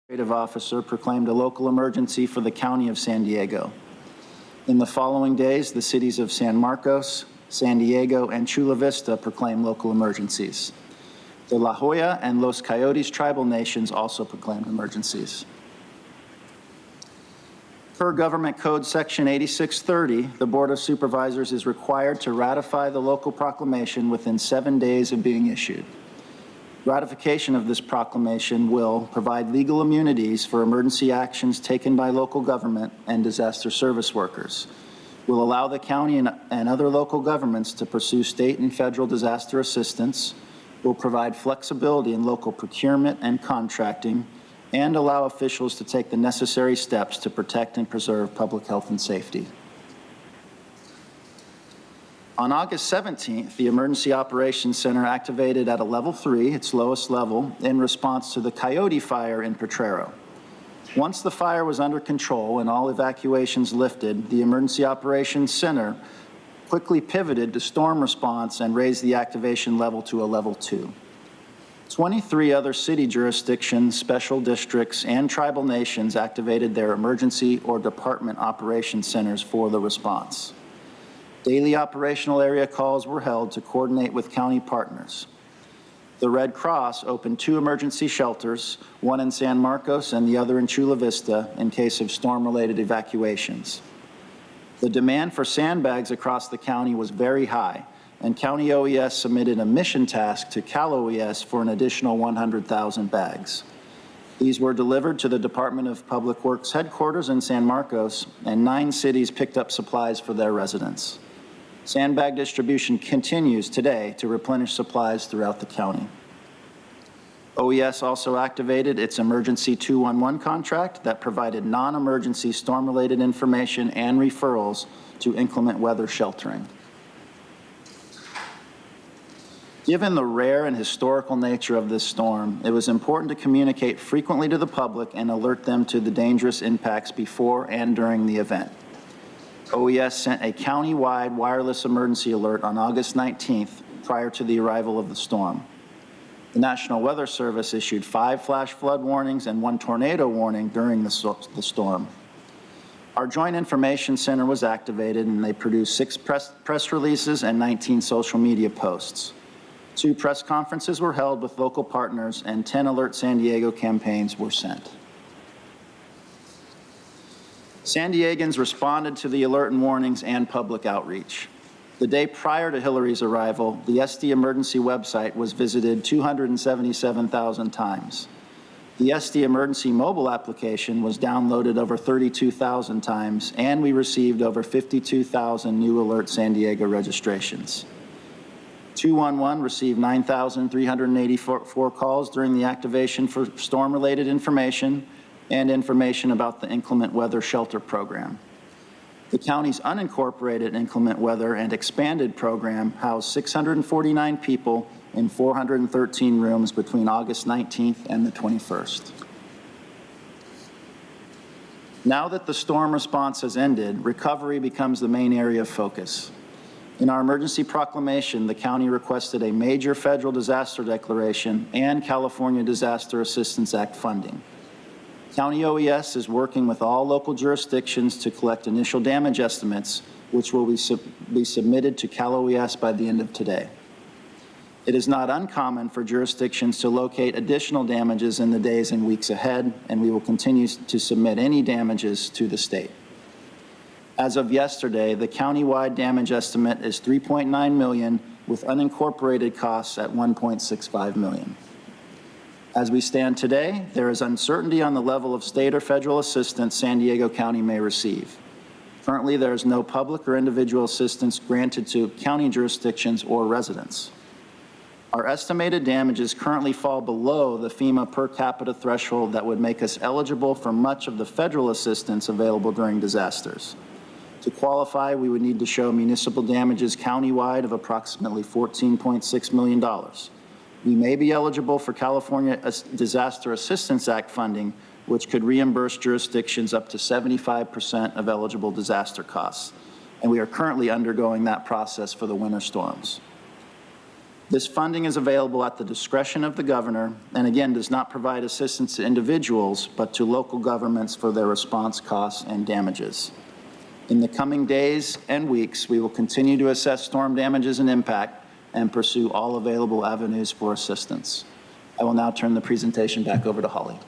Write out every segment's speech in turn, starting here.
Administrative Officer proclaimed a local emergency for the County of San Diego. In the following days, the cities of San Marcos, San Diego, and Chula Vista proclaimed local emergencies. The La Jolla and Los Coyotes tribal nations also proclaimed emergencies. Per Government Code Section 8630, the Board of Supervisors is required to ratify the local proclamation within 7 days of being issued. Ratification of this proclamation will provide legal immunities for emergency actions taken by local government and disaster service workers, will allow the county and other local governments to pursue state and federal disaster assistance, will provide flexibility in local procurement and contracting, and allow officials to take the necessary steps to protect and preserve public health and safety. On August 17th, the Emergency Operations Center activated at a level 3, its lowest level, in response to the Coyote fire in Potrero. Once the fire was under control and all evacuations lifted, the Emergency Operations Center quickly pivoted to storm response and raised the activation level to a level 2. 23 other city jurisdictions, special districts, and tribal nations activated their emergency or department operations centers for the response. Daily operational area calls were held to coordinate with county partners. The Red Cross opened 2 emergency shelters, one in San Marcos and the other in Chula Vista, in case of storm-related evacuations. The demand for sandbags across the county was very high, and County OES submitted a mission task to Cal OES for an additional 100,000 bags. These were delivered to the Department of Public Works headquarters in San Marcos, and 9 cities picked up supplies for their residents. Sandbag distribution continues today to replenish supplies throughout the county. OES also activated its Emergency 211 contract that provided non-emergency storm-related information and referrals to inclement weather sheltering. Given the rare and historical nature of this storm, it was important to communicate frequently to the public and alert them to the dangerous impacts before and during the event. OES sent a county-wide wireless emergency alert on August 19th prior to the arrival of the storm. The National Weather Service issued 5 flash flood warnings and 1 tornado warning during the storm. Our Joint Information Center was activated, and they produced 6 press releases and 19 social media posts. 2 press conferences were held with local partners, and 10 Alert San Diego campaigns were sent. San Diegans responded to the alert and warnings and public outreach. The day prior to Hillary's arrival, the SD Emergency website was visited 277,000 times. The SD Emergency mobile application was downloaded over 32,000 times, and we received over 52,000 new Alert San Diego registrations. 211 received 9,384 calls during the activation for storm-related information and information about the inclement weather shelter program. The county's unincorporated inclement weather and expanded program housed 649 people in 413 rooms between August 19th and the 21st. Now that the storm response has ended, recovery becomes the main area of focus. In our emergency proclamation, the county requested a major federal disaster declaration and California Disaster Assistance Act funding. County OES is working with all local jurisdictions to collect initial damage estimates, which will be submitted to Cal OES by the end of today. It is not uncommon for jurisdictions to locate additional damages in the days and weeks ahead, and we will continue to submit any damages to the state. As of yesterday, the county-wide damage estimate is $3.9 million, with unincorporated costs at $1.65 million. As we stand today, there is uncertainty on the level of state or federal assistance San Diego County may receive. Currently, there is no public or individual assistance granted to county jurisdictions or residents. Our estimated damages currently fall below the FEMA per capita threshold that would make us eligible for much of the federal assistance available during disasters. To qualify, we would need to show municipal damages countywide of approximately $14.6 million. We may be eligible for California Disaster Assistance Act funding, which could reimburse jurisdictions up to 75% of eligible disaster costs. And we are currently undergoing that process for the winter storms. This funding is available at the discretion of the governor and again does not provide assistance to individuals but to local governments for their response costs and damages. In the coming days and weeks, we will continue to assess storm damages and impact and pursue all available avenues for assistance. I will now turn the presentation back over to Holly.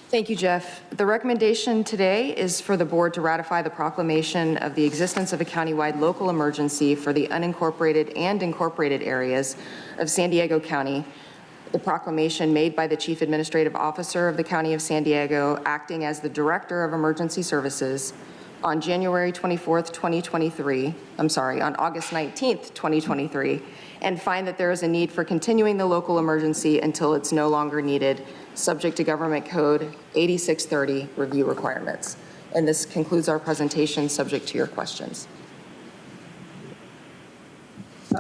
Thank you, Jeff. The recommendation today is for the board to ratify the proclamation of the existence of a countywide local emergency for the unincorporated and incorporated areas of San Diego County. The proclamation made by the Chief Administrative Officer of the County of San Diego, acting as the Director of Emergency Services, on January 24th, 2023, on August 19th, 2023, and find that there is a need for continuing the local emergency until it's no longer needed, subject to Government Code 8630 review requirements. And this concludes our presentation, subject to your questions.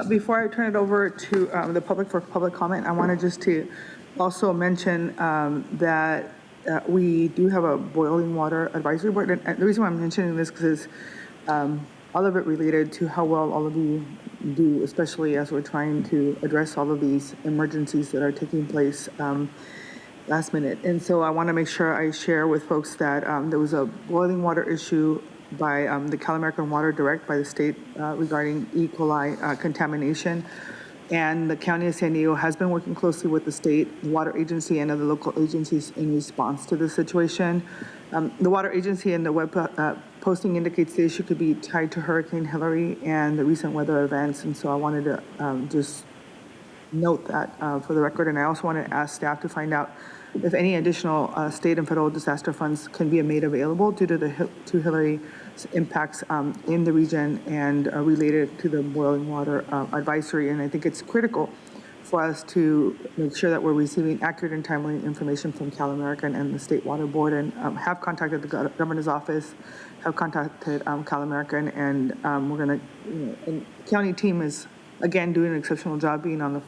Before I turn it over to the public for public comment, I wanted just to also mention that we do have a boiling water advisory board. And the reason why I'm mentioning this is all of it related to how well all of you do, especially as we're trying to address all of these emergencies that are taking place last minute. And so I want to make sure I share with folks that there was a boiling water issue by the Cal American Water Direct by the state regarding E. coli contamination. And the County of San Diego has been working closely with the state water agency and other local agencies in response to the situation. The water agency and the web posting indicates the issue could be tied to Hurricane Hillary and the recent weather events. And so I wanted to just note that for the record. And I also want to ask staff to find out if any additional state and federal disaster funds can be made available due to Hillary's impacts in the region and related to the boiling water advisory. And I think it's critical for us to make sure that we're receiving accurate and timely information from Cal American and the State Water Board, and have contacted the governor's office, have contacted Cal American, and we're going to, and the county team is again doing an exceptional job being on the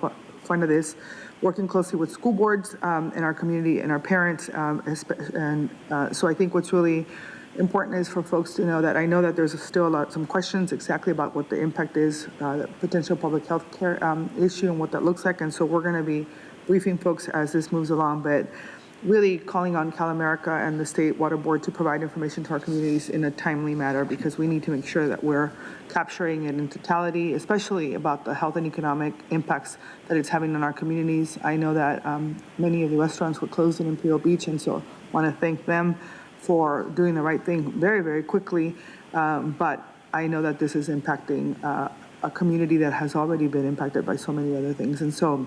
front of this, working closely with school boards in our community and our parents. So I think what's really important is for folks to know that I know that there's still some questions exactly about what the impact is, the potential public health care issue and what that looks like. And so we're going to be briefing folks as this moves along, but really calling on Cal America and the State Water Board to provide information to our communities in a timely manner, because we need to make sure that we're capturing it in totality, especially about the health and economic impacts that it's having on our communities. I know that many of the restaurants were closed in Imperial Beach, and so I want to thank them for doing the right thing very, very quickly. But I know that this is impacting a community that has already been impacted by so many other things. And so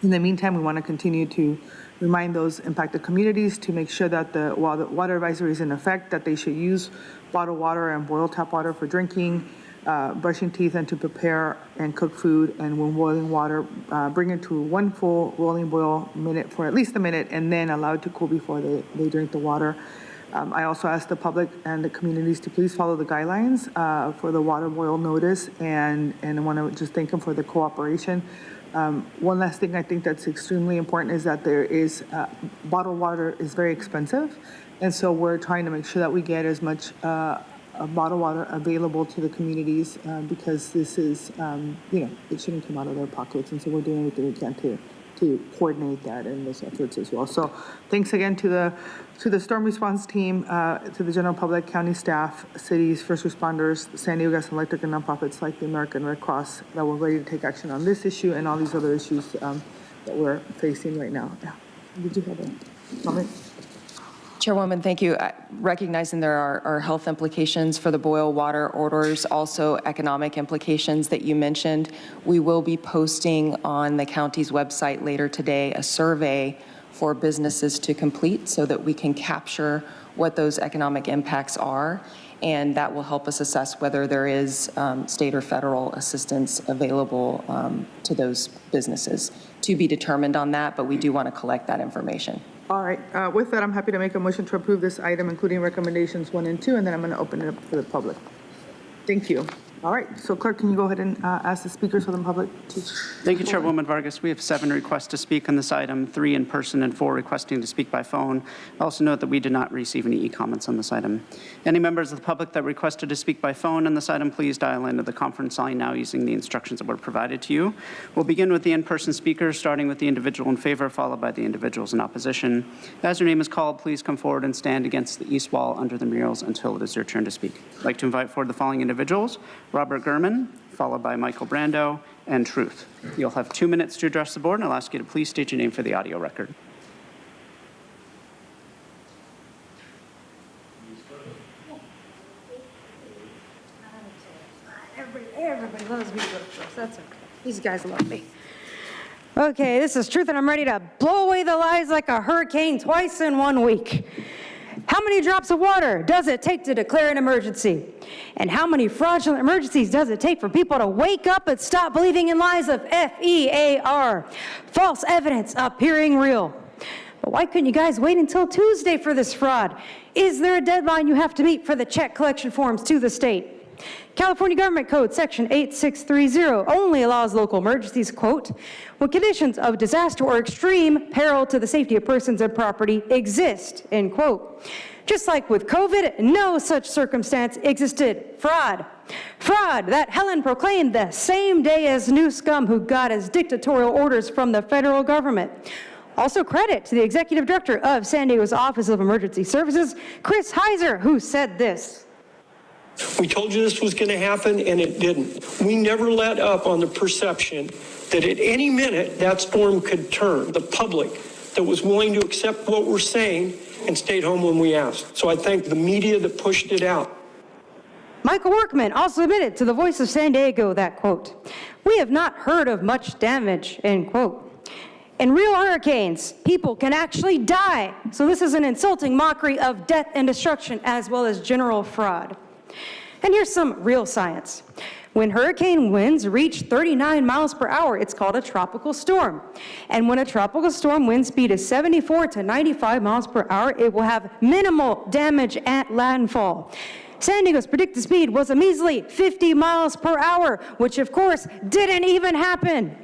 in the meantime, we want to continue to remind those impacted communities to make sure that while the water advisory is in effect, that they should use bottled water and boiled tap water for drinking, brushing teeth, and to prepare and cook food. And when boiling water, bring it to one full rolling boil minute for at least a minute, and then allow it to cool before they drink the water. I also ask the public and the communities to please follow the guidelines for the water boil notice, and I want to just thank them for the cooperation. One last thing I think that's extremely important is that there is bottled water is very expensive, and so we're trying to make sure that we get as much bottled water available to the communities because this is, it shouldn't come out of their pockets, and so we're doing everything we can to coordinate that and those efforts as well. So thanks again to the storm response team, to the general public, county staff, cities, first responders, San Diego Gas and Electric, and nonprofits like the American Red Cross that were ready to take action on this issue and all these other issues that we're facing right now. Yeah. Did you have a comment? Chairwoman, thank you. Recognizing there are health implications for the boil water orders, also economic implications that you mentioned, we will be posting on the county's website later today a survey for businesses to complete so that we can capture what those economic impacts are, and that will help us assess whether there is state or federal assistance available to those businesses. To be determined on that, but we do want to collect that information. All right. With that, I'm happy to make a motion to approve this item, including recommendations 1 and 2, and then I'm going to open it up for the public. Thank you. All right, so clerk, can you go ahead and ask the speakers for the public to... Thank you, Chairwoman Vargas. We have 7 requests to speak on this item, 3 in person and 4 requesting to speak by phone. I also note that we did not receive any e-comments on this item. Any members of the public that requested to speak by phone on this item, please dial into the conference line now using the instructions that were provided to you. We'll begin with the in-person speakers, starting with the individual in favor, followed by the individuals in opposition. As your name is called, please come forward and stand against the east wall under the murals until it is your turn to speak. I'd like to invite forward the following individuals: Robert Gurman, followed by Michael Brando, and Truth. You'll have 2 minutes to address the board, and I'll ask you to please state your name for the audio record. Everybody loves me to go to church. That's okay. These guys love me. Okay, this is Truth, and I'm ready to blow away the lies like a hurricane twice in 1 week. How many drops of water does it take to declare an emergency? And how many fraudulent emergencies does it take for people to wake up and stop believing in lies of FEAR, false evidence appearing real? But why couldn't you guys wait until Tuesday for this fraud? Is there a deadline you have to meet for the check collection forms to the state? California Government Code Section 8630 only allows local emergencies, quote, when conditions of disaster or extreme peril to the safety of persons and property exist, end quote. Just like with COVID, no such circumstance existed. Fraud. Fraud that Helen proclaimed the same day as New Scum, who got his dictatorial orders from the federal government. Also credit to the Executive Director of San Diego's Office of Emergency Services, Chris Heiser, who said this. We told you this was going to happen, and it didn't. We never let up on the perception that at any minute that storm could turn. The public that was willing to accept what we're saying and stayed home when we asked. So I thank the media that pushed it out. Michael Workman also admitted to the Voice of San Diego that, quote, we have not heard of much damage, end quote. In real hurricanes, people can actually die. So this is an insulting mockery of death and destruction as well as general fraud. And here's some real science. When hurricane winds reach 39 miles per hour, it's called a tropical storm. And when a tropical storm wind speed is 74 to 95 miles per hour, it will have minimal damage at landfall. San Diego's predicted speed was a measly 50 miles per hour, which of course didn't even happen.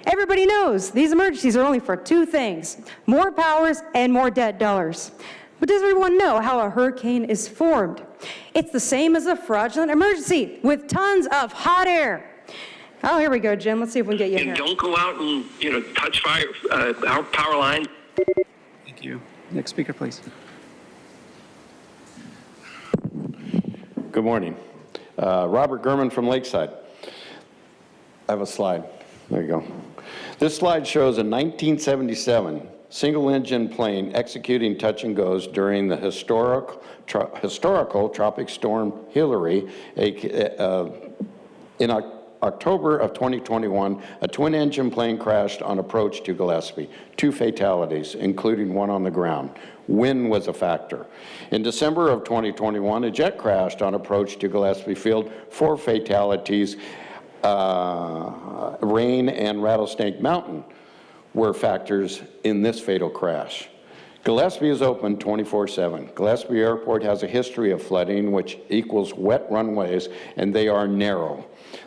Everybody knows these emergencies are only for 2 things: more powers and more debt dollars. But does everyone know how a hurricane is formed? It's the same as a fraudulent emergency with tons of hot air. Oh, here we go, Jim. Let's see if we can get you in and here. don't go out and, touch our power line. Thank you. Next speaker, please. Good morning. Robert Gurman from Lakeside. I have a slide. There you go. This slide shows a 1977 single-engine plane executing touch and goes during the historical Tropic Storm Hillary. In October of 2021, a twin-engine plane crashed on approach to Gillespie. 2 fatalities, including 1 on the ground. Wind was a factor. In December of 2021, a jet crashed on approach to Gillespie Field. 4 fatalities. Rain and Rattlesnake Mountain were factors in this fatal crash. Gillespie is open 24/7. Gillespie Airport has a history of flooding, which equals wet runways, and they are narrow.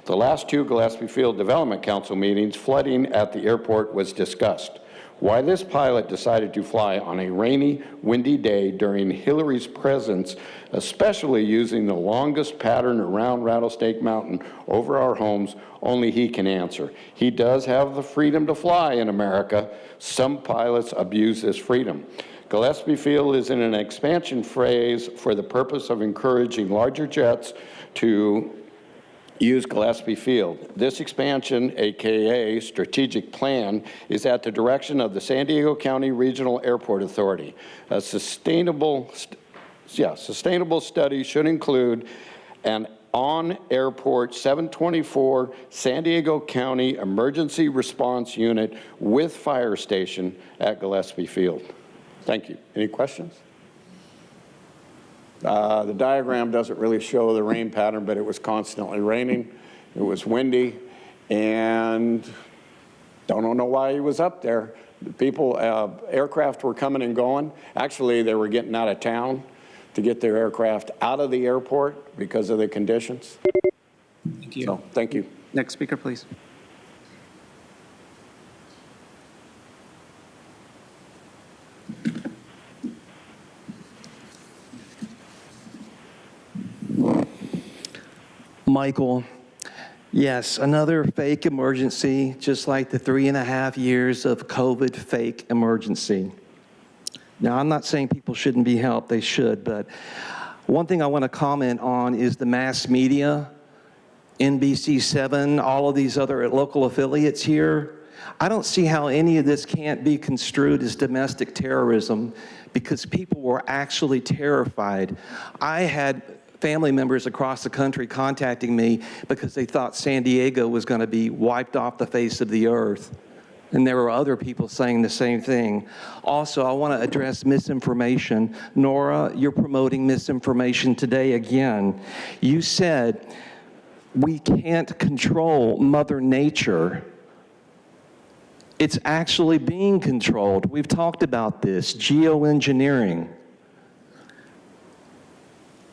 The last 2 Gillespie Field Development Council meetings, flooding at the airport was discussed. Why this pilot decided to fly on a rainy, windy day during Hillary's presence, especially using the longest pattern around Rattlesnake Mountain over our homes, only he can answer. He does have the freedom to fly in America. Some pilots abuse this freedom. Gillespie Field is in an expansion phase for the purpose of encouraging larger jets to use Gillespie Field. This expansion, AKA strategic plan, is at the direction of the San Diego County Regional Airport Authority. A sustainable study should include an on-airport 724 San Diego County Emergency Response Unit with fire station at Gillespie Field. Thank you. Any questions? The diagram doesn't really show the rain pattern, but it was constantly raining. It was windy, and don't know why he was up there. The people, aircraft were coming and going. Actually, they were getting out of town to get their aircraft out of the airport because of the conditions. you. So, thank you. Next speaker, please. Michael, yes, another fake emergency, just like the 3.5 years of COVID fake emergency. Now, I'm not saying people shouldn't be helped, they should, but one thing I want to comment on is the mass media, NBC7, all of these other local affiliates here. I don't see how any of this can't be construed as domestic terrorism because people were actually terrified. I had family members across the country contacting me because they thought San Diego was going to be wiped off the face of the earth. And there were other people saying the same thing. Also, I want to address misinformation. Nora, you're promoting misinformation today again. You said we can't control Mother Nature. It's actually being controlled. We've talked about this, geoengineering.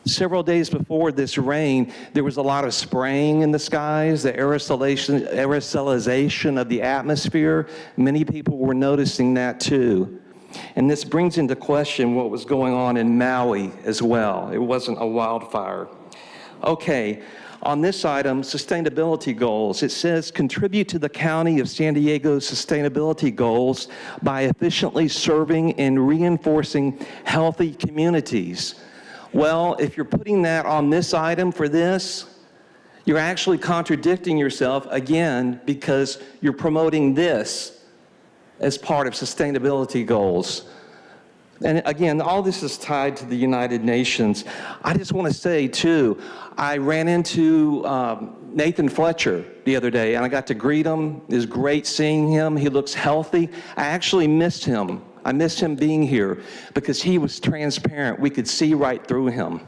Several days before this rain, there was a lot of spraying in the skies, the aerosolization of the atmosphere. Many people were noticing that too. And this brings into question what was going on in Maui as well. It wasn't a wildfire. Okay, on this item, sustainability goals. It says contribute to the County of San Diego's sustainability goals by efficiently serving and reinforcing healthy communities. Well, if you're putting that on this item for this, you're actually contradicting yourself again because you're promoting this as part of sustainability goals. And again, all this is tied to the United Nations. I just want to say, too, I ran into Nathan Fletcher the other day, and I got to greet him. It was great seeing him. He looks healthy. I actually missed him. I missed him being here because he was transparent. We could see right through him.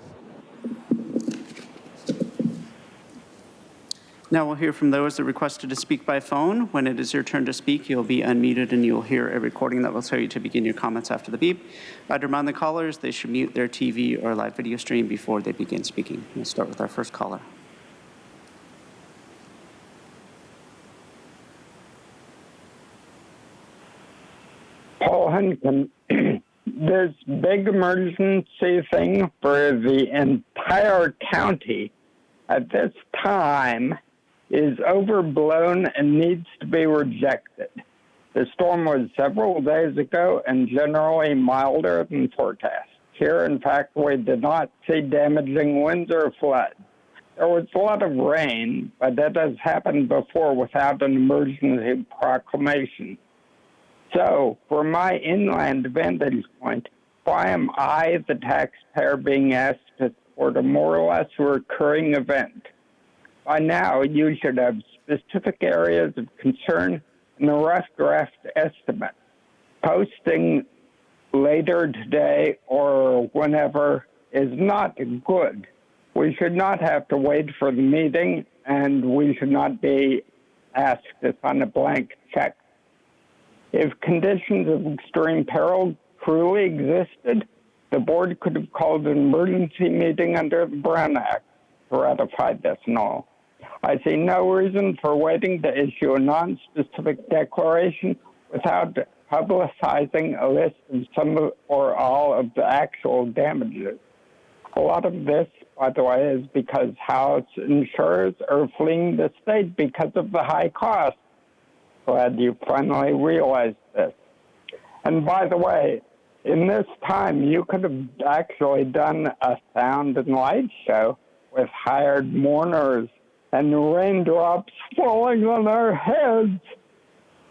Now we'll hear from those that requested to speak by phone. When it is your turn to speak, you'll be unmuted and you'll hear a recording that will tell you to begin your comments after the beep. I'd remind the callers they should mute their TV or live video stream before they begin speaking. We'll start with our first caller. Paul Hunkin, this big emergency thing for the entire county at this time is overblown and needs to be rejected. The storm was several days ago and generally milder than forecast. Here, in fact, we did not see damaging winds or flood. There was a lot of rain, but that has happened before without an emergency proclamation. So, from my inland vantage point, why am I, the taxpayer, being asked to support a more or less recurring event? By now, you should have specific areas of concern and a rough draft estimate. Posting later today or whenever is not good. We should not have to wait for the meeting, and we should not be asked to sign a blank check. If conditions of extreme peril truly existed, the board could have called an emergency meeting under the Brown Act to ratify this and all. I see no reason for waiting to issue a non-specific declaration without publicizing a list of some or all of the actual damages. A lot of this, by the way, is because house insurers are fleeing the state because of the high cost. Glad you finally realized this. And by the way, in this time, you could have actually done a sound and light show with hired mourners and raindrops falling on our heads.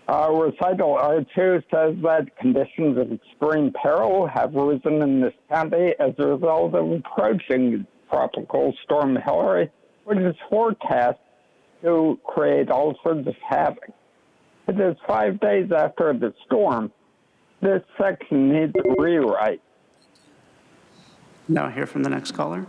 Recital R2 says that conditions of extreme peril have risen in this county as a result of approaching Tropical Storm Hillary, which is forecast to create all sorts of havoc. It is 5 days after the storm. This section needs a rewrite. Now hear from the next caller.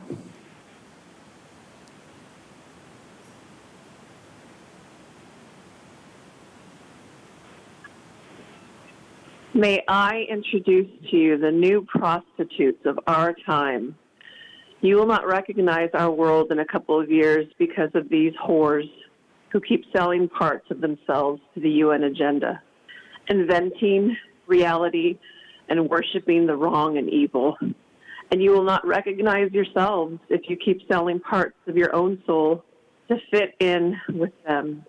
May I introduce to you the new prostitutes of our time. You will not recognize our world in a couple of years because of these whores who keep selling parts of themselves to the UN agenda, inventing reality and worshiping the wrong and evil. And you will not recognize yourselves if you keep selling parts of your own soul to fit in with them.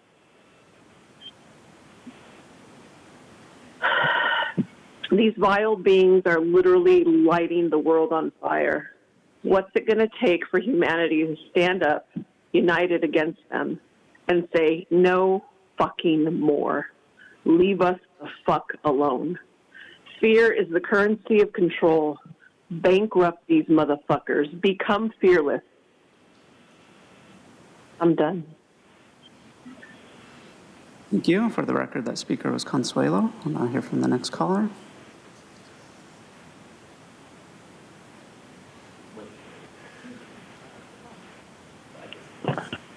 These vile beings are literally lighting the world on fire. What's it going to take for humanity to stand up, united against them, and say, no fucking more. Leave us the fuck alone. Fear is the currency of control. Bankrupt these motherfuckers. Become fearless. I'm done. Thank you. For the record, that speaker was Consuelo. We'll now hear from the next caller.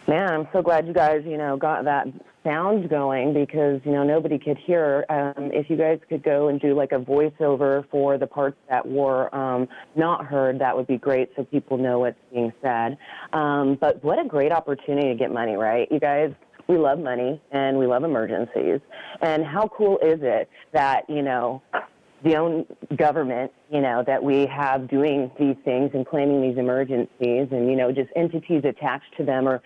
Man, I'm so glad you guys, got that sound going because, nobody could hear. If you guys could go and do like a voiceover for the parts that were not heard, that would be great so people know what's being said. But what a great opportunity to get money, right? You guys, we love money and we love emergencies. And how cool is it that, the own government, that we have doing these things and claiming these emergencies and, just entities attached to them or,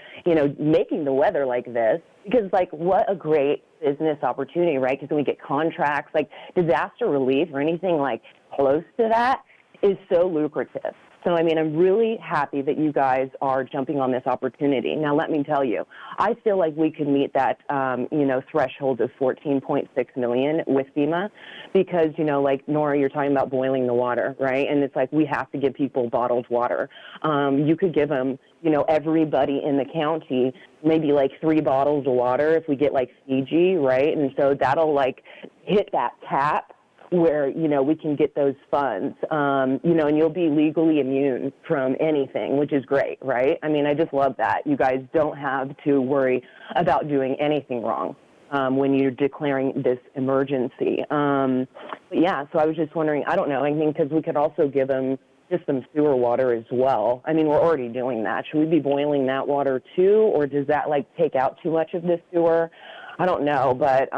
making the weather like this. Because, what a great business opportunity, right? Because when we get contracts, like disaster relief or anything close to that is so lucrative. So, I'm really happy that you guys are jumping on this opportunity. Now, let me tell you, I feel like we could meet that, threshold of 14.6 million with FEMA because, Nora, you're talking about boiling the water, right? And it's we have to give people bottled water. You could give them, everybody in the county, maybe 3 bottles of water if we get Fiji, right? And so that'll hit that cap where, we can get those funds, and you'll be legally immune from anything, which is great, right? I just love that. You guys don't have to worry about doing anything wrong when you're declaring this emergency. But yeah, so I was just wondering, I don't know, because we could also give them just some sewer water as well. We're already doing that. Should we be boiling that water too, or does that take out too much of the sewer? I don't know, but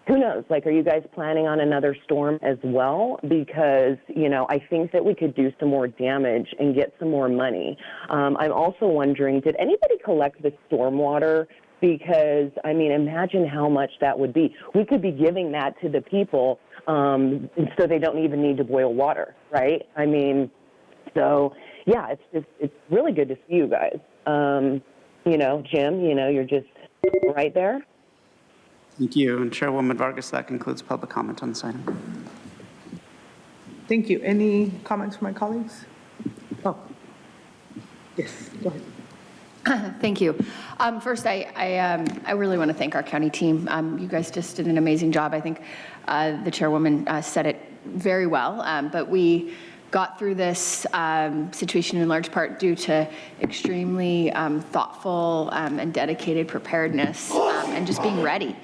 who knows? Are you guys planning on another storm as well? Because, I think that we could do some more damage and get some more money. I'm also wondering, did anybody collect the storm water? Because, imagine how much that would be. We could be giving that to the people so they don't even need to boil water, right? So, yeah, it's really good to see you guys. Jim, you're just right there. Thank you. And Chairwoman Vargas, that concludes public comment on this item. Thank you. Any comments from my colleagues? Oh, yes, go ahead. Thank you. First, I really want to thank our county team. You guys just did an amazing job. I think the chairwoman said it very well, but we got through this situation in large part due to extremely thoughtful and dedicated preparedness and just being ready.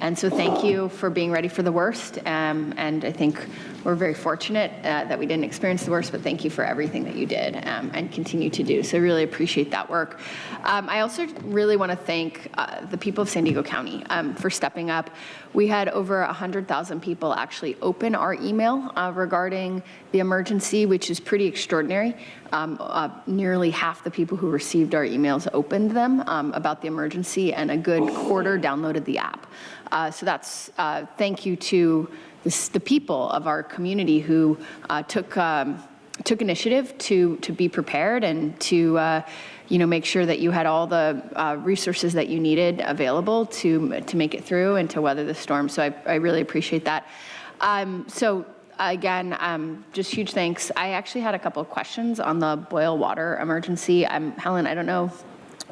And so thank you for being ready for the worst. And I think we're very fortunate that we didn't experience the worst, but thank you for everything that you did and continue to do. So I really appreciate that work. I also really want to thank the people of San Diego County for stepping up. We had over 100,000 people actually open our email regarding the emergency, which is pretty extraordinary. Nearly half the people who received our emails opened them about the emergency, and a good quarter downloaded the app. So that's thank you to the people of our community who took initiative to be prepared and to make sure that you had all the resources that you needed available to make it through and to weather the storm. So I really appreciate that. So again, just huge thanks. I actually had a couple of questions on the boil water emergency. Helen, I don't know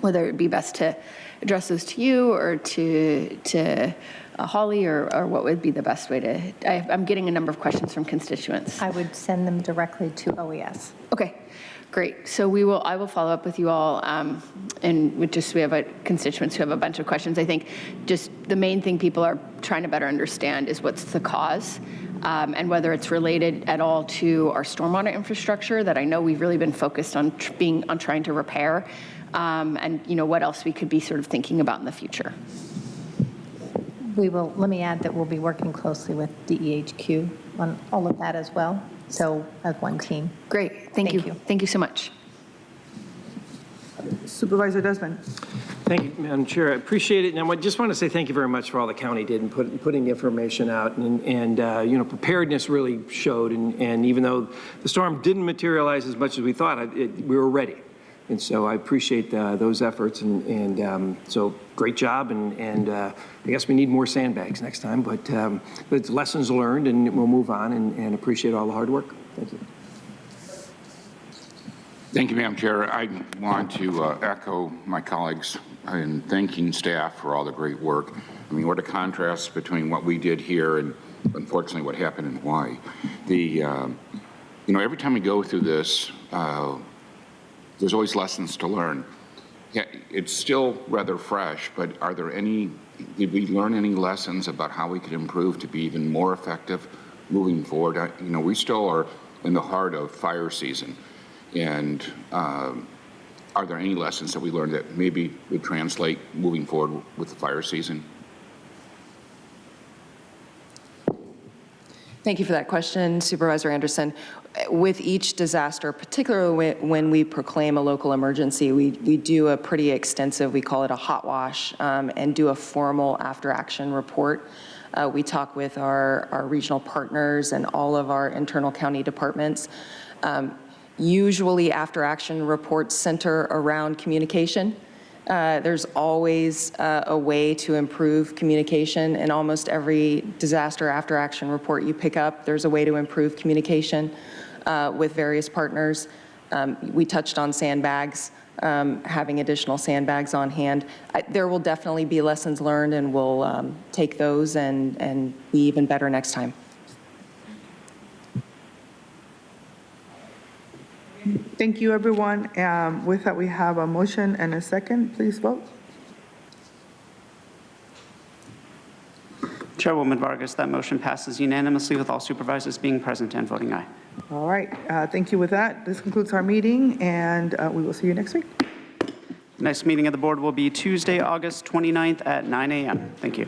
whether it'd be best to address those to you or to Holly, or what would be the best way to, I'm getting a number of questions from constituents. I would send them directly to OES. Okay, great. So I will follow up with you all, and we have constituents who have a bunch of questions. I think just the main thing people are trying to better understand is what's the cause. and whether it's related at all to our stormwater infrastructure that I know we've really been focused on trying to repair, and what else we could be sort of thinking about in the future. Let me add that we'll be working closely with DEHQ on all of that as well. So as one team. Great, thank you. Thank you so much. Supervisor Desmond. Thank you, Madam Chair. I appreciate it. And I just want to say thank you very much for all the county did in putting the information out. And preparedness really showed. And even though the storm didn't materialize as much as we thought, we were ready. And so I appreciate those efforts. And so great job. And I guess we need more sandbags next time. But it's lessons learned, and we'll move on and appreciate all the hard work. Thank you. Thank you, Madam Chair. I want to echo my colleagues in thanking staff for all the great work. I mean, what a contrast between what we did here and unfortunately what happened in Hawaii. Every time we go through this, there's always lessons to learn. Yeah, it's still rather fresh, but did we learn any lessons about how we could improve to be even more effective moving forward? We still are in the heart of fire season. And are there any lessons that we learned that maybe would translate moving forward with the fire season? Thank you for that question, Supervisor Anderson. With each disaster, particularly when we proclaim a local emergency, we do a pretty extensive, we call it a hot wash, and do a formal after-action report. We talk with our regional partners and all of our internal county departments. Usually after-action reports center around communication. There's always a way to improve communication. In almost every disaster after-action report you pick up, there's a way to improve communication with various partners. We touched on sandbags, having additional sandbags on hand. There will definitely be lessons learned, and we'll take those and be even better next time. Thank you, everyone. With that, we have a motion and a second. Please vote. Chairwoman Vargas, that motion passes unanimously with all supervisors being present and voting aye. All right. Thank you. With that, this concludes our meeting, and we will see you next week. The next meeting of the board will be Tuesday, August 29th at 9 a.m. Thank you.